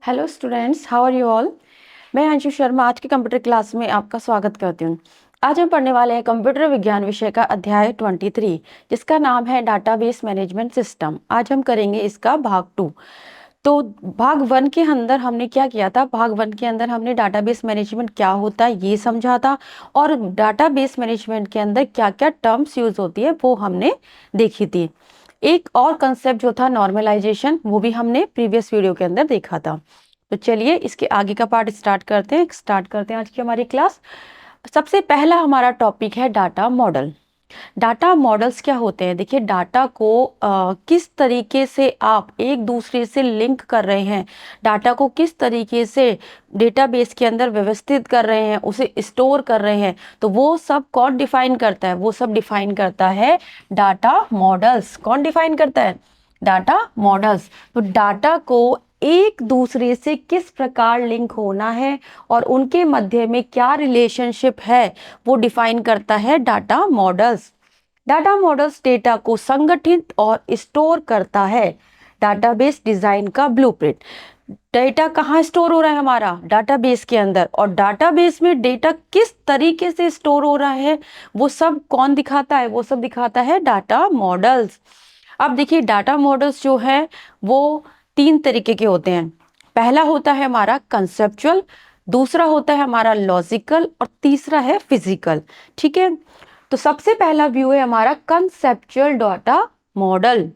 Hello students, how are you all. मैं अंशु शर्मा आज की कंप्यूटर क्लास में आपका स्वागत करती हूँ। आज हम पढ़ने वाले हैं कंप्यूटर विज्ञान विषय का अध्याय 23 जिसका नाम है डाटाबेस मैनेजमेंट सिस्टम। आज हम करेंगे इसका भाग 2। तो भाग 1 के अंदर हमने क्या किया था? भाग 1 के अंदर हमने डाटाबेस मैनेजमेंट क्या होता है ये समझा था, और डाटाबेस मैनेजमेंट के अंदर क्या क्या टर्म्स यूज होती है वो हमने देखी थी। एक और कंसेप्ट जो था नॉर्मलाइजेशन, वो भी हमने प्रीवियस वीडियो के अंदर देखा था। तो चलिए इसके आगे का पार्ट स्टार्ट करते हैं आज की हमारी क्लास। सबसे पहला हमारा टॉपिक है डाटा मॉडल। डाटा मॉडल्स क्या होते हैं? देखिए, डाटा को किस तरीके से आप एक दूसरे से लिंक कर रहे हैं, डाटा को किस तरीके से डेटाबेस के अंदर व्यवस्थित कर रहे हैं, उसे स्टोर कर रहे हैं, तो वो सब कौन डिफाइन करता है? वो सब डिफाइन करता है डाटा मॉडल्स। कौन डिफाइन करता है? Data models. तो डाटा को एक दूसरे से किस प्रकार लिंक होना है और उनके मध्य में क्या रिलेशनशिप है, वो डिफाइन करता है data models. Data models data को संगठित और स्टोर करता है। डाटाबेस डिजाइन का ब्लूप्रिंट। डेटा कहाँ स्टोर हो रहा है? हमारा डाटाबेस के अंदर। और डाटाबेस में डेटा किस तरीके से स्टोर हो रहा है वो सब कौन दिखाता है? वो सब दिखाता है डाटा मॉडल्स। अब देखिए, डाटा मॉडल्स जो है वो 3 तरीके के होते हैं। पहला होता है हमारा कंसेप्चुअल, दूसरा होता है हमारा लॉजिकल, और तीसरा है फिजिकल। ठीक है, तो सबसे पहला व्यू है हमारा कंसेप्चुअल डाटा मॉडल।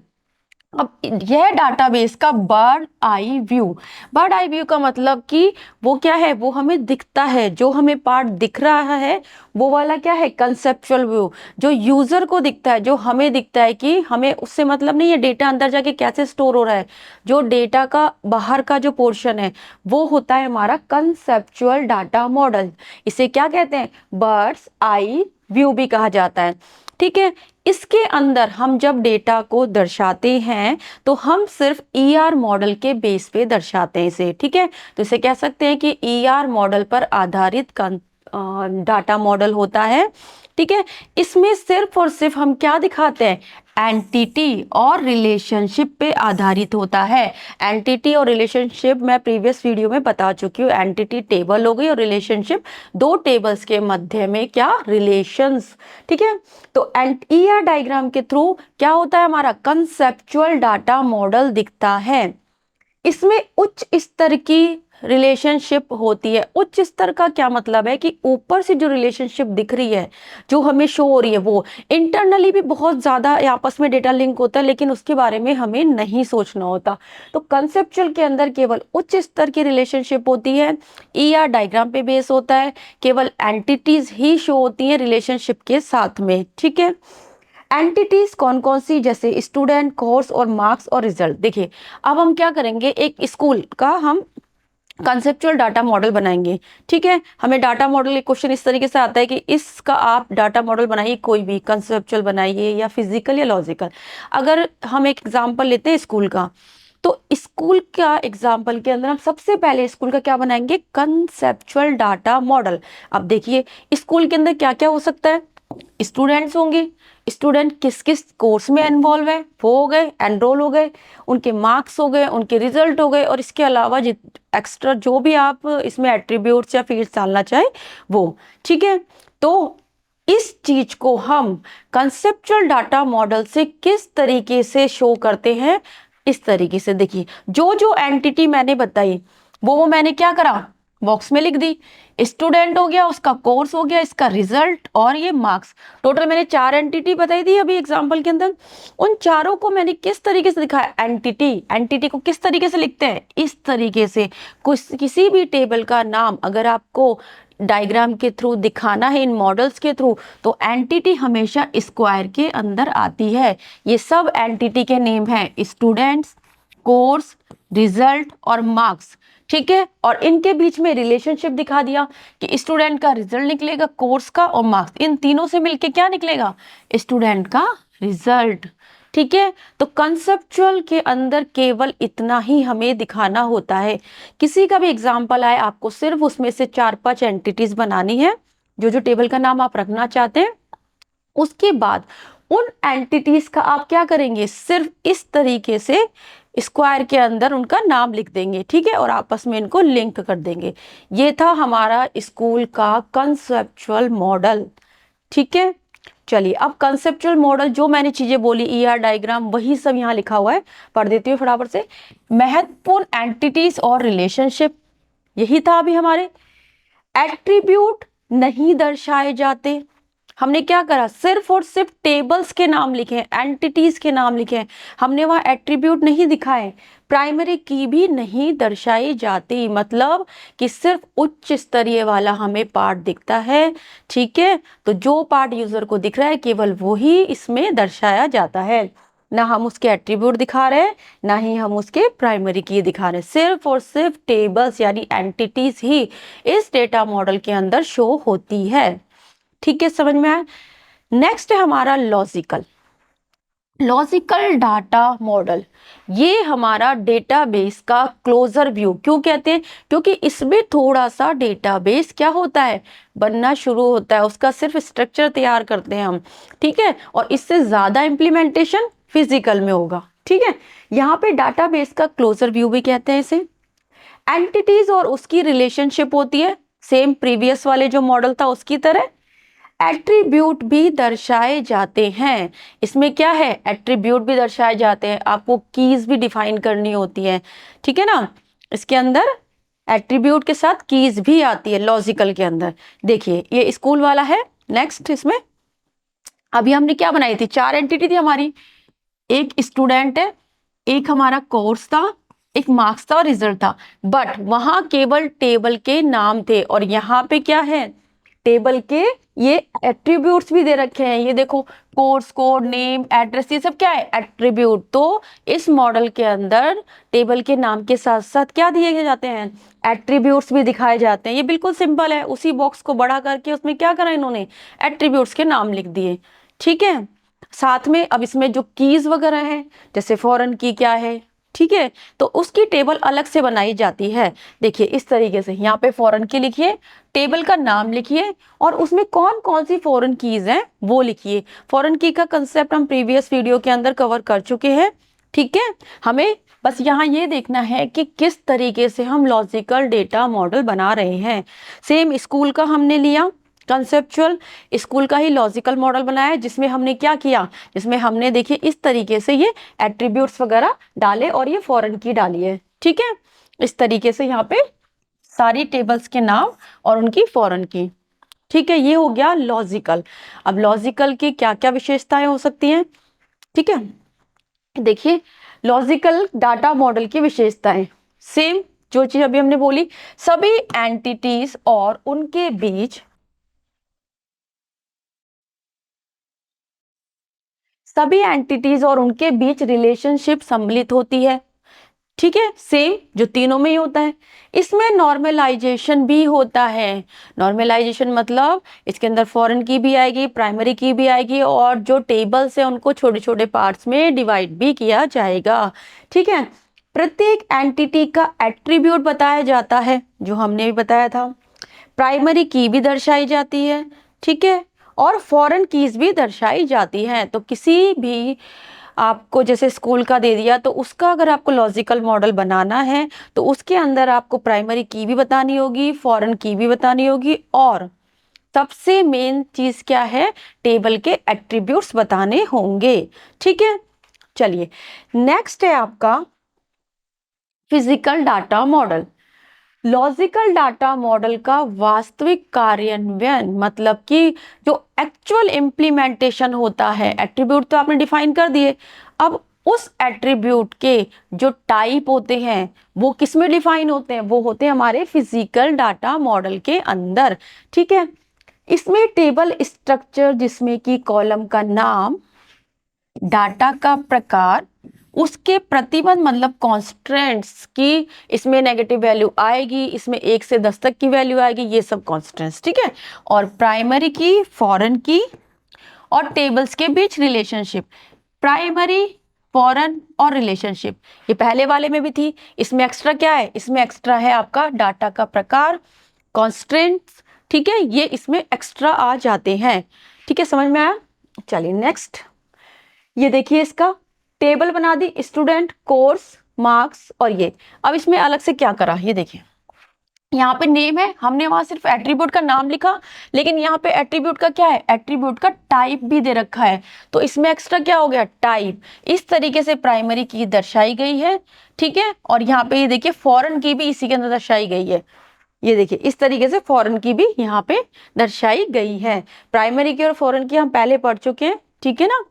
अब यह डाटाबेस का bird eye view. Bird eye view का मतलब कि वो क्या है? वो हमें दिखता है, जो हमें पार्ट दिख रहा है वो वाला क्या है? Conceptual view. जो यूजर को दिखता है, जो हमें दिखता है कि हमें उससे मतलब नहीं है डेटा अंदर जाके कैसे स्टोर हो रहा है, जो डेटा का बाहर का जो पोर्शन है वो होता है हमारा कंसेप्चुअल डाटा मॉडल। इसे क्या कहते हैं? बर्ड्स आई व्यू भी कहा जाता है। ठीक है, इसके अंदर हम जब डेटा को दर्शाते हैं तो हम सिर्फ ईआर मॉडल के बेस पे दर्शाते हैं इसे। ठीक है, तो इसे कह सकते हैं कि ईआर मॉडल पर आधारित डाटा मॉडल होता है। ठीक है, इसमें सिर्फ और सिर्फ हम क्या दिखाते हैं? एंटिटी और रिलेशनशिप पे आधारित होता है। एंटिटी और रिलेशनशिप मैं प्रीवियस वीडियो में बता चुकी हूँ। एंटिटी टेबल हो गई और रिलेशनशिप दो टेबल्स के मध्य में क्या रिलेशंस। ठीक है, तो ईआर डायग्राम के थ्रू क्या होता है? हमारा कंसेप्चुअल डाटा मॉडल दिखता है। इसमें उच्च स्तर की रिलेशनशिप होती है। उच्च स्तर का क्या मतलब है? कि ऊपर से जो रिलेशनशिप दिख रही है, जो हमें शो हो रही है, वो इंटरनली भी बहुत ज्यादा आपस में डेटा लिंक होता है, लेकिन उसके बारे में हमें नहीं सोचना होता। तो कंसेप्चुअल के अंदर केवल उच्च स्तर की रिलेशनशिप होती है। ईआर डायग्राम पे बेस होता है, केवल एंटिटीज ही शो होती हैं रिलेशनशिप के साथ में। ठीक है, एंटिटीज कौन कौन सी? जैसे स्टूडेंट, कोर्स और मार्क्स और रिजल्ट। देखिए, अब हम क्या करेंगे, एक स्कूल का हम कंसेप्चुअल डाटा मॉडल बनाएंगे। ठीक है, हमें डाटा मॉडल एक क्वेश्चन इस तरीके से आता है कि इसका आप डाटा मॉडल बनाइए, कोई भी कंसेप्चुअल बनाइए या फिजिकल या लॉजिकल। अगर हम एक एग्जांपल लेते हैं स्कूल का, तो स्कूल का एग्जाम्पल के अंदर हम सबसे पहले स्कूल का क्या बनाएंगे? Conceptual data model. अब देखिए, स्कूल के अंदर क्या क्या हो सकता है? स्टूडेंट्स होंगे, स्टूडेंट किस किस कोर्स में इन्वॉल्व है वो हो गए, एनरोल हो गए, उनके मार्क्स हो गए, उनके रिजल्ट हो गए, और इसके अलावा एक्स्ट्रा जो भी आप इसमें एट्रीब्यूट्स या फील्ड्स डालना चाहे वो। ठीक है, तो इस चीज को हम कंसेप्चुअल डाटा मॉडल से किस तरीके से शो करते हैं? इस तरीके से। देखिए, जो जो एंटिटी मैंने बताई वो मैंने क्या करा? बॉक्स में लिख दी। स्टूडेंट हो गया, उसका कोर्स हो गया, इसका रिजल्ट और ये मार्क्स। टोटल मैंने 4 एंटिटी बताई थी अभी एग्जांपल के अंदर। उन चारों को मैंने किस तरीके से दिखाया? एंटिटी। एंटिटी को किस तरीके से लिखते हैं? इस तरीके से। किसी भी टेबल का नाम अगर आपको डायग्राम के थ्रू दिखाना है, इन मॉडल्स के थ्रू, तो एंटिटी हमेशा स्क्वायर के अंदर आती है। ये सब एंटिटी के नेम है: स्टूडेंट्स, कोर्स, रिजल्ट और मार्क्स। ठीक है, और इनके बीच में रिलेशनशिप दिखा दिया कि स्टूडेंट का रिजल्ट निकलेगा, कोर्स का और मार्क्स, इन तीनों से मिलके क्या निकलेगा? स्टूडेंट का रिजल्ट। ठीक है, तो कंसेप्चुअल के अंदर केवल इतना ही हमें दिखाना होता है। किसी का भी एग्जाम्पल आए, आपको सिर्फ उसमें से 4-5 एंटिटीज बनानी है, जो जो टेबल का नाम आप रखना चाहते हैं। उसके बाद उन एंटिटीज का आप क्या करेंगे? सिर्फ इस तरीके से स्क्वायर के अंदर उनका नाम लिख देंगे, ठीक है, और आपस में इनको लिंक कर देंगे। ये था हमारा स्कूल का कंसेप्चुअल मॉडल, ठीक है। चलिए अब कंसेप्चुअल मॉडल जो मैंने चीजें बोली, ईआर डायग्राम, वही सब यहाँ लिखा हुआ है, पढ़ देती हूँ फटाफट से। महत्वपूर्ण एंटिटीज और रिलेशनशिप, यही था अभी हमारे। एट्रीब्यूट नहीं दर्शाए जाते, हमने क्या करा, सिर्फ और सिर्फ टेबल्स के नाम लिखे हैं, एंटिटीज के नाम लिखे हैं, हमने वहां एट्रीब्यूट नहीं दिखाए। प्राइमरी की भी नहीं दर्शाई जाती, मतलब कि सिर्फ उच्च स्तरीय वाला हमें पार्ट दिखता है, ठीक है। तो जो पार्ट यूजर को दिख रहा है केवल वो ही इसमें दर्शाया जाता है, ना हम उसके एट्रीब्यूट दिखा रहे हैं, ना ही हम उसके प्राइमरी की दिखा रहे हैं। सिर्फ और सिर्फ टेबल्स यानी एंटिटीज ही इस डेटा मॉडल के अंदर शो होती है, ठीक है, समझ में आया। नेक्स्ट है हमारा लॉजिकल डाटा मॉडल। ये हमारा डेटाबेस का क्लोजर व्यू क्यों कहते हैं, क्योंकि इसमें थोड़ा सा डेटाबेस क्या होता है, बनना शुरू होता है, उसका सिर्फ स्ट्रक्चर तैयार करते हैं हम, ठीक है, और इससे ज्यादा इंप्लीमेंटेशन फिजिकल में होगा, ठीक है। यहाँ पे डाटाबेस का क्लोजर व्यू भी कहते हैं इसे। एंटिटीज और उसकी रिलेशनशिप होती है, सेम प्रीवियस वाले जो मॉडल था उसकी तरह। एट्रीब्यूट भी दर्शाए जाते हैं, इसमें क्या है, एट्रीब्यूट भी दर्शाए जाते हैं, आपको कीज भी डिफाइन करनी होती है, ठीक है ना। इसके अंदर एट्रीब्यूट के साथ कीज भी आती है लॉजिकल के अंदर। देखिए ये स्कूल वाला है। नेक्स्ट इसमें अभी हमने क्या बनाई थी, 4 एंटिटी थी हमारी, एक स्टूडेंट है, एक हमारा कोर्स था, एक मार्क्स था और रिजल्ट था, बट वहां केवल टेबल के नाम थे, और यहाँ पे क्या है, टेबल के ये एट्रीब्यूट्स भी दे रखे हैं, ये देखो कोर्स कोड, नेम, एड्रेस, ये सब क्या है, एट्रीब्यूट। तो इस मॉडल के अंदर टेबल के नाम के साथ साथ क्या दिए जाते हैं, एट्रीब्यूट्स भी दिखाए जाते हैं। ये बिल्कुल सिंपल है, उसी बॉक्स को बड़ा करके उसमें क्या करा इन्होंने, एट्रीब्यूट्स के नाम लिख दिए, ठीक है। साथ में अब इसमें जो कीज वगैरह हैं, जैसे फॉरेन की क्या है, ठीक है, तो उसकी टेबल अलग से बनाई जाती है। देखिए इस तरीके से यहाँ पे फॉरेन की लिखिए, टेबल का नाम लिखिए, और उसमें कौन कौन सी फॉरेन कीज हैं वो लिखिए। फॉरेन की का कंसेप्ट हम प्रीवियस वीडियो के अंदर कवर कर चुके हैं, ठीक है। हमें बस यहाँ ये देखना है कि किस तरीके से हम लॉजिकल डेटा मॉडल बना रहे हैं। सेम स्कूल का हमने लिया कंसेप्चुअल, स्कूल का ही लॉजिकल मॉडल बनाया है, जिसमें हमने क्या किया, जिसमें हमने देखिए इस तरीके से ये एट्रीब्यूट्स वगैरह डाले और ये फॉरेन की डाली है, ठीक है। इस तरीके से यहाँ पे सारी टेबल्स के नाम और उनकी फॉरेन की, ठीक है, ये हो गया लॉजिकल। अब लॉजिकल की क्या क्या विशेषताएं हो सकती हैं, ठीक है। देखिए लॉजिकल डाटा मॉडल की विशेषताएं, सेम जो चीज अभी हमने बोली, सभी एंटिटीज और उनके बीच रिलेशनशिप सम्मिलित होती है, ठीक है, सेम जो तीनों में ही होता है। इसमें नॉर्मलाइजेशन भी होता है। नॉर्मलाइजेशन मतलब इसके अंदर फॉरेन की भी आएगी, प्राइमरी की भी आएगी, और जो टेबल्स है उनको छोटे छोटे पार्ट्स में डिवाइड भी किया जाएगा, ठीक है। प्रत्येक एंटिटी का एट्रीब्यूट बताया जाता है, जो हमने भी बताया था। प्राइमरी की भी दर्शाई जाती है, ठीक है, और फॉरेन कीज भी दर्शाई जाती हैं। तो किसी भी आपको जैसे स्कूल का दे दिया, तो उसका अगर आपको लॉजिकल मॉडल बनाना है तो उसके अंदर आपको प्राइमरी की भी बतानी होगी, फॉरेन की भी बतानी होगी, और सबसे मेन चीज क्या है, टेबल के एट्रीब्यूट्स बताने होंगे, ठीक है। चलिए नेक्स्ट है आपका physical data model. Logical data model का वास्तविक कार्यान्वयन मतलब कि जो एक्चुअल इम्प्लीमेंटेशन होता है, एट्रीब्यूट तो आपने डिफाइन कर दिए, अब उस एट्रीब्यूट के जो टाइप होते हैं वो किस में डिफाइन होते हैं, वो होते हैं हमारे फिजिकल डाटा मॉडल के अंदर, ठीक है। इसमें टेबल स्ट्रक्चर, जिसमें कि कॉलम का नाम, डाटा का प्रकार, उसके प्रतिबंध मतलब कॉन्स्टेंट्स की, इसमें नेगेटिव वैल्यू आएगी, इसमें 1 से 10 तक की वैल्यू आएगी, ये सब कॉन्स्टेंट्स, ठीक है। और प्राइमरी की, फॉरेन की और टेबल्स के बीच रिलेशनशिप, प्राइमरी, फॉरेन और रिलेशनशिप, ये पहले वाले में भी थी। इसमें एक्स्ट्रा क्या है, इसमें एक्स्ट्रा है आपका डाटा का प्रकार, कॉन्स्टेंट्स, ठीक है, ये इसमें एक्स्ट्रा आ जाते हैं, ठीक है, समझ में आया। चलिए नेक्स्ट, ये देखिए इसका टेबल बना दी, स्टूडेंट, कोर्स, मार्क्स और ये। अब इसमें अलग से क्या करा, ये देखिए यहाँ पे नेम है, हमने वहां सिर्फ एट्रीब्यूट का नाम लिखा, लेकिन यहाँ पे एट्रीब्यूट का क्या है, एट्रीब्यूट का टाइप भी दे रखा है, तो इसमें एक्स्ट्रा क्या हो गया, टाइप। इस तरीके से प्राइमरी की दर्शाई गई है, ठीक है। और यहाँ पे ये देखिए फॉरेन की भी इसी के अंदर दर्शाई गई है, ये देखिए इस तरीके से फॉरेन की भी यहाँ पे दर्शाई गई है। प्राइमरी की और फॉरेन की हम पहले पढ़ चुके हैं, ठीक है ना।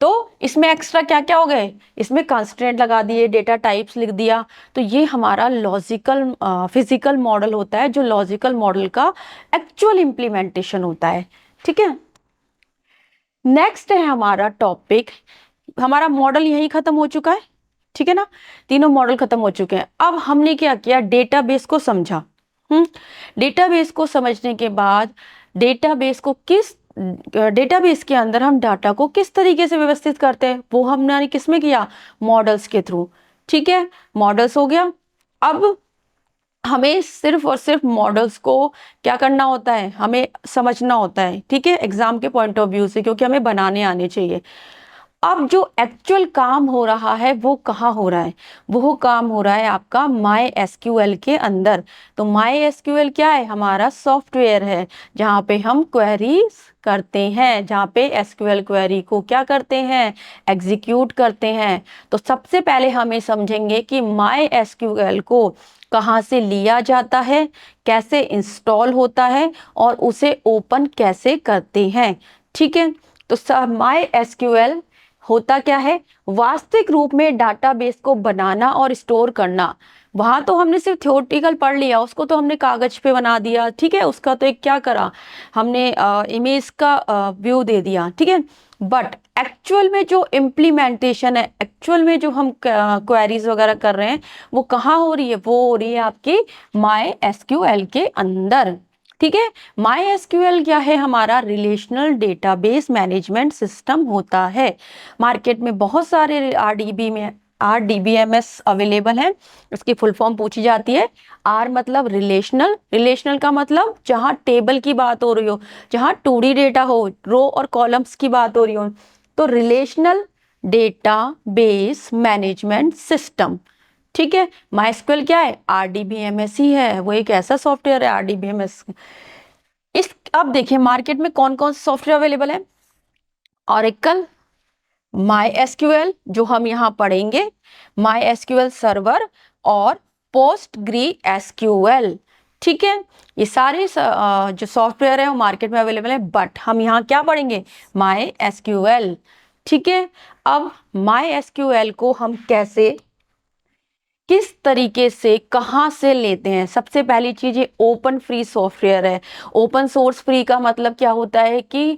तो इसमें एक्स्ट्रा क्या क्या हो गए, इसमें कंस्ट्रेंट लगा दिए, डेटा टाइप्स लिख दिया। तो ये हमारा लॉजिकल फिजिकल मॉडल होता है, जो लॉजिकल मॉडल का एक्चुअल इम्प्लीमेंटेशन होता है, ठीक है। नेक्स्ट है हमारा टॉपिक, हमारा मॉडल यही खत्म हो चुका है, ठीक है ना, तीनों मॉडल खत्म हो चुके हैं। अब हमने क्या किया, डेटाबेस को समझा। डेटाबेस को समझने के बाद डेटाबेस के अंदर हम डाटा को किस तरीके से व्यवस्थित करते हैं, वो हमने किस में किया, मॉडल्स के थ्रू, ठीक है। मॉडल्स हो गया। अब हमें सिर्फ और सिर्फ मॉडल्स को क्या करना होता है, हमें समझना होता है, ठीक है, एग्जाम के पॉइंट ऑफ व्यू से, क्योंकि हमें बनाने आने चाहिए। अब जो एक्चुअल काम हो रहा है वो कहाँ हो रहा है, वो काम हो रहा है आपका माई एसक्यूएल के अंदर। तो माई एसक्यूएल क्या है, हमारा सॉफ्टवेयर है, जहाँ पे हम क्वेरीज करते हैं, जहाँ पे एसक्यूएल क्वेरी को क्या करते हैं, एग्जीक्यूट करते हैं। तो सबसे पहले हमें समझेंगे कि माई एसक्यूएल को कहाँ से लिया जाता है, कैसे इंस्टॉल होता है, और उसे ओपन कैसे करते हैं, ठीक है। तो माई एसक्यूएल होता क्या है, वास्तविक रूप में डाटाबेस को बनाना और स्टोर करना। वहां तो हमने सिर्फ थ्योरेटिकल पढ़ लिया, उसको तो हमने कागज पे बना दिया, ठीक है, उसका तो एक क्या करा हमने, इमेज का व्यू दे दिया, ठीक है। बट एक्चुअल में जो इम्प्लीमेंटेशन है, एक्चुअल में जो हम क्वेरीज वगैरह कर रहे हैं, वो कहाँ हो रही है, वो हो रही है आपकी माई एसक्यूएल के अंदर, ठीक है। माई एसक्यूएल क्या है, हमारा रिलेशनल डेटाबेस मैनेजमेंट सिस्टम होता है। मार्केट में बहुत सारे आरडीबीएमएस अवेलेबल है। इसकी फुल फॉर्म पूछी जाती है। आर मतलब रिलेशनल, रिलेशनल का मतलब जहाँ टेबल की बात हो रही हो, जहाँ 2D डेटा हो, रो और कॉलम्स की बात हो रही हो, तो relational data base management system, ठीक है। माइस्क्वेल क्या है, आरडीबीएमएस ही है, वो एक ऐसा सॉफ्टवेयर है आरडीबीएमएस। इस अब देखिए मार्केट में कौन कौन से सॉफ्टवेयर अवेलेबल है, ऑरेकल, माई एसक्यूएल जो हम यहाँ पढ़ेंगे, माई एसक्यूएल सर्वर, और पोस्टग्री एसक्यूएल, ठीक है। ये सारे जो सॉफ्टवेयर है वो मार्केट में अवेलेबल है, बट हम यहाँ क्या पढ़ेंगे, माई एसक्यूएल, ठीक है। अब माई एसक्यूएल को हम कैसे, किस तरीके से, कहाँ से लेते हैं, सबसे पहली चीज ये ओपन फ्री सॉफ्टवेयर है। ओपन सोर्स फ्री का मतलब क्या होता है कि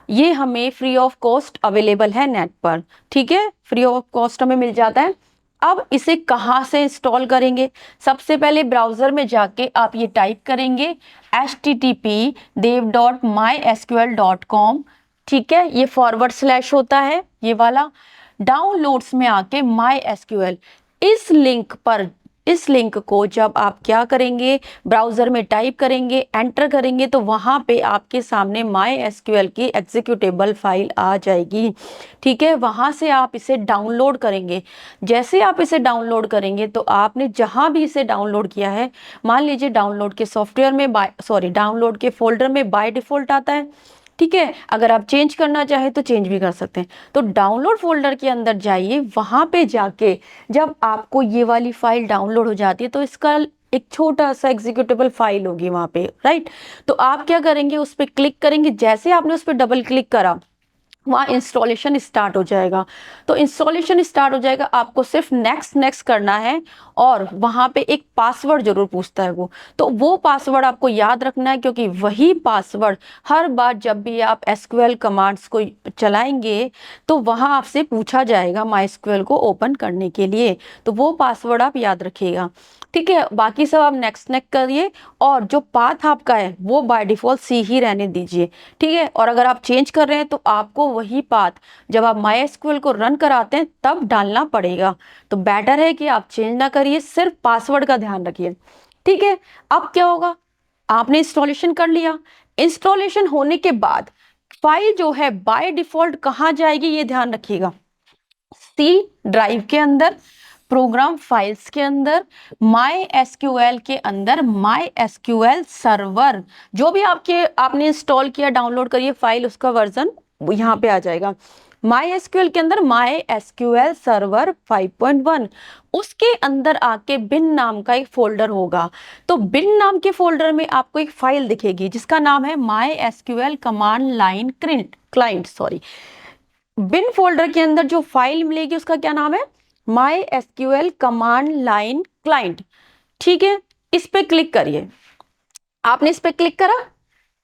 ये हमें फ्री ऑफ कॉस्ट अवेलेबल है नेट पर, ठीक है, फ्री ऑफ कॉस्ट हमें मिल जाता है। अब इसे कहाँ से इंस्टॉल करेंगे, सबसे पहले ब्राउजर में जाके आप ये टाइप करेंगे http://dev.mysql.com, ठीक है, ये / होता है ये वाला। डाउनलोड्स में आके माई एसक्यूएल, इस लिंक को जब आप क्या करेंगे, ब्राउजर में टाइप करेंगे, एंटर करेंगे, तो वहां पे आपके सामने माई एसक्यूएल की एग्जीक्यूटेबल फाइल आ जाएगी, ठीक है। वहां से आप इसे डाउनलोड करेंगे। जैसे आप इसे डाउनलोड करेंगे तो आपने जहां भी इसे डाउनलोड किया है, मान लीजिए डाउनलोड के सॉफ्टवेयर में डाउनलोड के फोल्डर में बाय डिफॉल्ट आता है, ठीक है। अगर आप चेंज करना चाहें तो चेंज भी कर सकते हैं। तो डाउनलोड फोल्डर के अंदर जाइए, वहां पे जाके जब आपको ये वाली फाइल डाउनलोड हो जाती है तो इसका एक छोटा सा एग्जीक्यूटेबल फाइल होगी वहां पे, राइट। तो आप क्या करेंगे, उस पर क्लिक करेंगे, जैसे आपने उस पर डबल क्लिक करा वहाँ इंस्टॉलेशन स्टार्ट हो जाएगा। तो इंस्टॉलेशन स्टार्ट हो जाएगा, आपको सिर्फ नेक्स्ट नेक्स्ट करना है, और वहाँ पे एक पासवर्ड जरूर पूछता है तो वो पासवर्ड आपको याद रखना है, क्योंकि वही पासवर्ड हर बार जब भी आप एसक्यूएल कमांड्स को चलाएंगे तो वहाँ आपसे पूछा जाएगा माइस्क्यूएल को ओपन करने के लिए। तो वो पासवर्ड आप याद रखिएगा, ठीक है। बाकी सब आप नेक्स्ट नेक्स्ट करिए, और जो पाथ आपका है वो बाय डिफॉल्ट सी ही रहने दीजिए, ठीक है। और अगर आप चेंज कर रहे हैं तो आपको वही पाथ जब आप माईएसक्यूएल को रन कराते हैं तब डालना पड़ेगा। तो बेटर है कि आप चेंज ना करिए, सिर्फ पासवर्ड का ध्यान रखिए, ठीक है। अब क्या होगा, आपने इंस्टॉलेशन कर लिया, इंस्टॉलेशन होने के बाद फाइल जो है बाय डिफॉल्ट कहाँ जाएगी ये ध्यान रखिएगा, सी ड्राइव के अंदर। प्रोग्राम फाइल्स के अंदर, माई एसक्यूएल के अंदर माई एसक्यूएल सर्वर, जो भी आपने इंस्टॉल किया डाउनलोड करिए फाइल, उसका वर्जन यहाँ पे आ जाएगा। माई एसक्यूएल के अंदर माई एसक्यूएल सर्वर 5.1, उसके अंदर आके बिन नाम का एक फोल्डर होगा। तो बिन नाम के फोल्डर में आपको एक फाइल दिखेगी जिसका नाम है my SQL command line client. Sorry, bin folder के अंदर जो फाइल मिलेगी उसका क्या नाम है, my SQL command line client. ठीक है, इस पे क्लिक करिए। आपने इस पे क्लिक करा,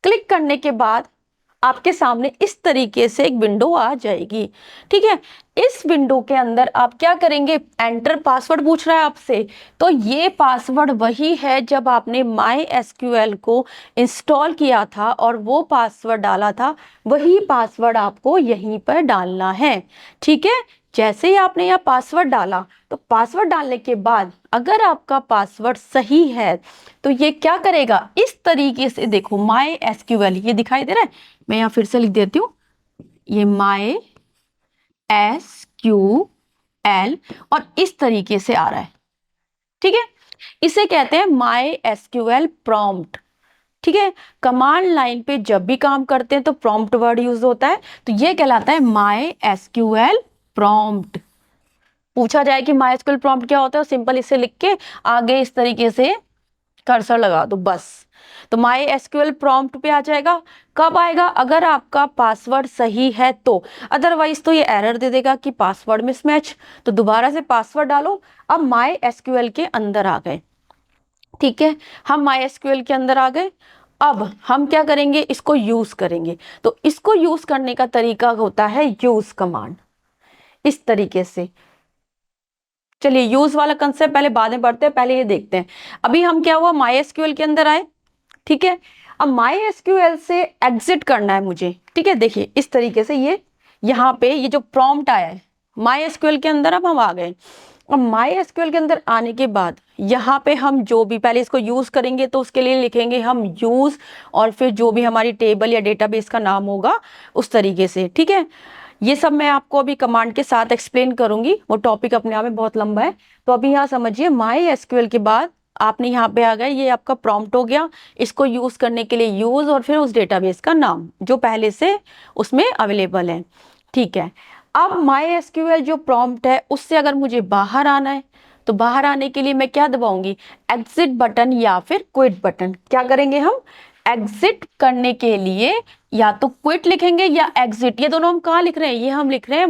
क्लिक करने के बाद आपके सामने इस तरीके से एक विंडो आ जाएगी। ठीक है, इस विंडो के अंदर आप क्या करेंगे, एंटर पासवर्ड पूछ रहा है आपसे, तो ये पासवर्ड वही है जब आपने माई एसक्यूएल को इंस्टॉल किया था और वो पासवर्ड डाला था, वही पासवर्ड आपको यहीं पर डालना है। ठीक है, जैसे ही आपने यहाँ पासवर्ड डाला, तो पासवर्ड डालने के बाद अगर आपका पासवर्ड सही है तो ये क्या करेगा, इस तरीके से देखो माई एसक्यूएल, ये दिखाई दे रहा है, मैं यहाँ फिर से लिख देती हूँ, ये माई एसक्यूएल और इस तरीके से आ रहा है। ठीक है, इसे कहते हैं माई एसक्यूएल प्रॉम्प्ट। ठीक है, कमांड लाइन पे जब भी काम करते हैं तो प्रॉम्प्ट वर्ड यूज होता है, तो ये कहलाता है माई एसक्यूएल प्रॉम्प्ट। पूछा जाए कि माई एसक्यूएल प्रॉम्प्ट क्या होता है, सिंपल इसे लिख के आगे इस तरीके से कर्सर लगा दो बस, तो माई एसक्यूएल प्रॉम्प्ट पे आ जाएगा। कब आएगा, अगर आपका पासवर्ड सही है तो, अदरवाइज तो ये एरर दे देगा कि पासवर्ड मिसमैच, तो दोबारा से पासवर्ड डालो। अब माई एसक्यूएल के अंदर आ गए। ठीक है, हम माई एसक्यूएल के अंदर आ गए। अब हम क्या करेंगे, इसको यूज करेंगे। तो इसको यूज करने का तरीका होता है यूज कमांड, इस तरीके से। चलिए यूज वाला कंसेप्ट पहले बाद में पढ़ते हैं, पहले ये देखते हैं। अभी हम क्या हुआ, माई एसक्यूएल के अंदर आए। ठीक है, अब माई एसक्यूएल से एग्जिट करना है मुझे। ठीक है, देखिए इस तरीके से ये यहाँ पे ये जो प्रॉम्प्ट आया है माई एसक्यूएल के अंदर, अब हम आ गए। अब माई एसक्यूएल के अंदर आने के बाद यहाँ पे हम जो भी पहले इसको यूज करेंगे तो उसके लिए लिखेंगे हम यूज, और फिर जो भी हमारी टेबल या डेटाबेस का नाम होगा उस तरीके से। ठीक है, ये सब मैं आपको अभी कमांड के साथ एक्सप्लेन करूंगी, वो टॉपिक अपने आप में बहुत लंबा है। तो अभी यहाँ समझिए, माई एसक्यूएल के बाद आपने यहाँ पे आ गए, ये आपका प्रॉम्प्ट हो गया, इसको यूज करने के लिए यूज और फिर उस डेटाबेस का नाम जो पहले से उसमें अवेलेबल है। ठीक है, अब माई एसक्यूएल जो प्रॉम्प्ट है उससे अगर मुझे बाहर आना है तो बाहर आने के लिए मैं क्या दबाऊंगी, एग्जिट बटन या फिर क्विट बटन। क्या करेंगे हम, एग्जिट करने के लिए या तो क्विट लिखेंगे या एग्जिट, ये दोनों हम कहाँ लिख रहे हैं, ये हम लिख रहे हैं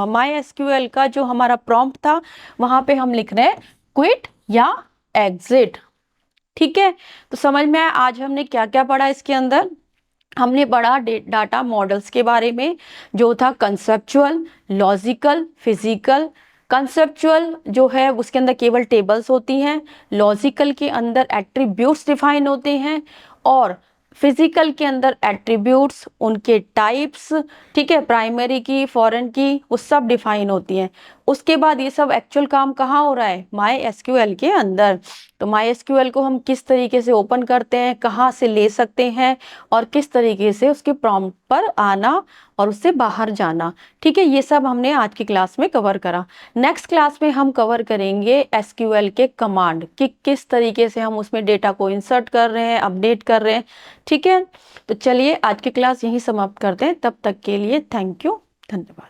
माई एसक्यूएल का जो हमारा प्रॉम्प्ट था वहां पे हम लिख रहे हैं क्विट या एग्जिट। ठीक है, तो समझ में आया आज हमने क्या क्या पढ़ा इसके अंदर। हमने पढ़ा डाटा मॉडल्स के बारे में, जो था कंसेप्चुअल, लॉजिकल, फिजिकल। कंसेप्चुअल जो है उसके अंदर केवल टेबल्स होती हैं, लॉजिकल के अंदर एट्रीब्यूट्स डिफाइन होते हैं, और फिजिकल के अंदर एट्रीब्यूट्स, उनके टाइप्स, ठीक है, प्राइमरी की, फॉरेन की, वो सब डिफाइन होती हैं। उसके बाद ये सब एक्चुअल काम कहाँ हो रहा है, माई एसक्यूएल के अंदर। तो माई एसक्यूएल को हम किस तरीके से ओपन करते हैं, कहाँ से ले सकते हैं, और किस तरीके से उसके प्रॉम्प्ट पर आना और उससे बाहर जाना। ठीक है, ये सब हमने आज की क्लास में कवर करा। नेक्स्ट क्लास में हम कवर करेंगे एसक्यूएल के कमांड कि किस तरीके से हम उसमें डेटा को इंसर्ट कर रहे हैं, अपडेट कर रहे हैं। ठीक है, तो चलिए आज की क्लास यहीं समाप्त करते हैं। तब तक के लिए थैंक यू, धन्यवाद।